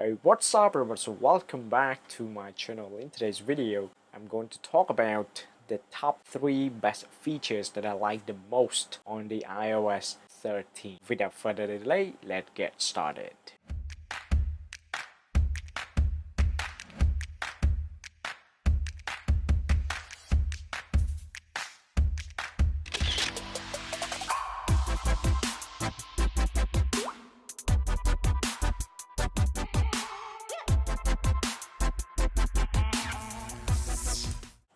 Hey, what's up everyone? So welcome back to my channel. In today's video, I'm going to talk about the top 3 best features that I like the most on the iOS 13. Without further delay, let's get started.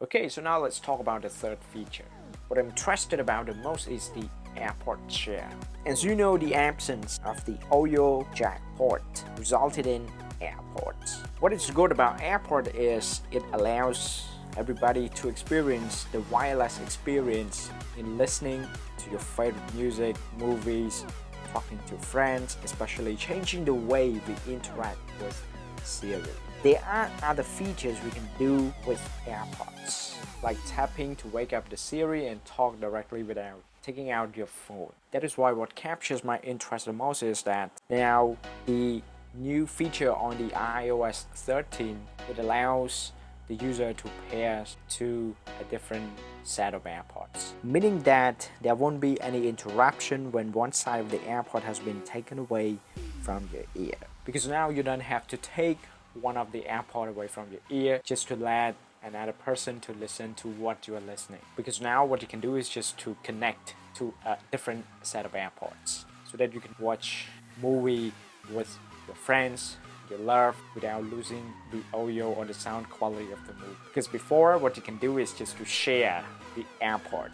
Okay, so now let's talk about the third feature. What I'm interested about the most is the AirPod share. As you know, the absence of the audio jack port resulted in AirPods. What is good about AirPod is it allows everybody to experience the wireless experience in listening to your favorite music, movies, talking to friends, especially changing the way we interact with Siri. There are other features we can do with AirPods, like tapping to wake up the Siri and talk directly without taking out your phone. That is why what captures my interest the most is that now the new feature on the iOS 13, it allows the user to pair to a different set of AirPods, meaning that there won't be any interruption when one side of the AirPod has been taken away from your ear, because now you don't have to take one of the AirPod away from your ear just to let another person to listen to what you are listening, because now what you can do is just to connect to a different set of AirPods so that you can watch movie with your friends you love without losing the audio or the sound quality of the movie. Because before, what you can do is just to share the AirPod.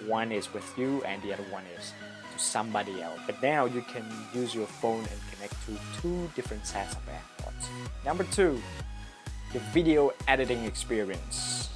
One is with you and the other one is to somebody else. But now you can use your phone and connect to 2 different sets of AirPods. Number 2, the video editing experience.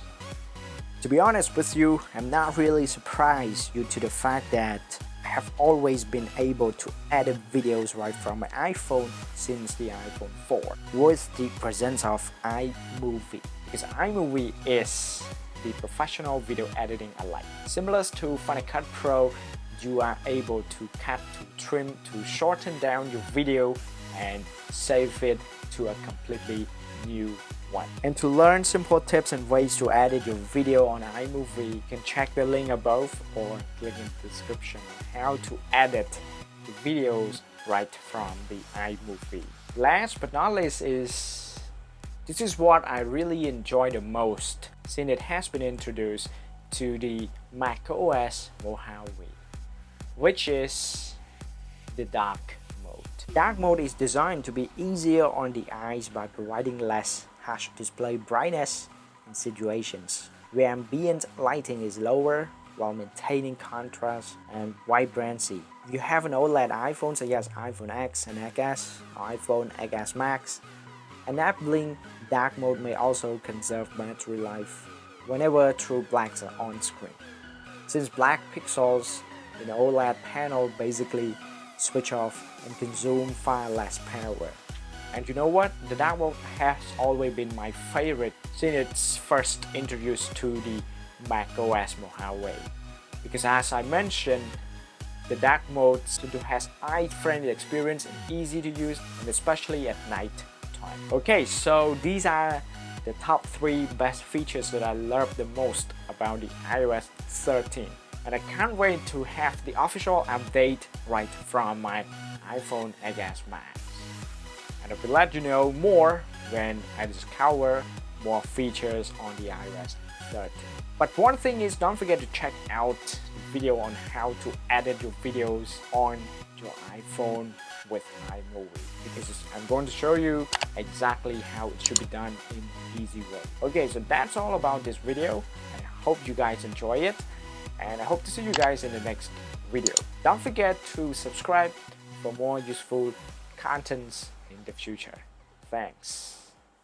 To be honest with you, I'm not really surprised due to the fact that I have always been able to edit videos right from my iPhone since the iPhone 4 with the presence of iMovie, because iMovie is the professional video editing alike. Similar to Final Cut Pro, you are able to cut, to trim, to shorten down your video and save it to a completely new one. And to learn simple tips and ways to edit your video on iMovie, you can check the link above or click in the description on how to edit the videos right from the iMovie. Last but not least this is what I really enjoy the most since it has been introduced to the macOS Mojave, which is the dark mode. Dark mode is designed to be easier on the eyes by providing less harsh display brightness in situations where ambient lighting is lower while maintaining contrast and vibrancy. If you have an OLED iPhone such as iPhone X and XS or iPhone XS Max, enabling dark mode may also conserve battery life whenever true blacks are on screen, since black pixels in the OLED panel basically switch off and consume far less power. And you know what? The dark mode has always been my favorite since it's first introduced to the macOS Mojave, because as I mentioned, the dark mode has eye-friendly experience and easy to use, and especially at night time. Okay, so these are the top 3 best features that I love the most about the iOS 13. And I can't wait to have the official update right from my iPhone XS Max. And I will let you know more when I discover more features on the iOS 13. But one thing is, don't forget to check out the video on how to edit your videos on your iPhone with iMovie, because I'm going to show you exactly how it should be done in an easy way. Okay, so that's all about this video. I hope you guys enjoy it, and I hope to see you guys in the next video. Don't forget to subscribe for more useful contents in the future. Thanks.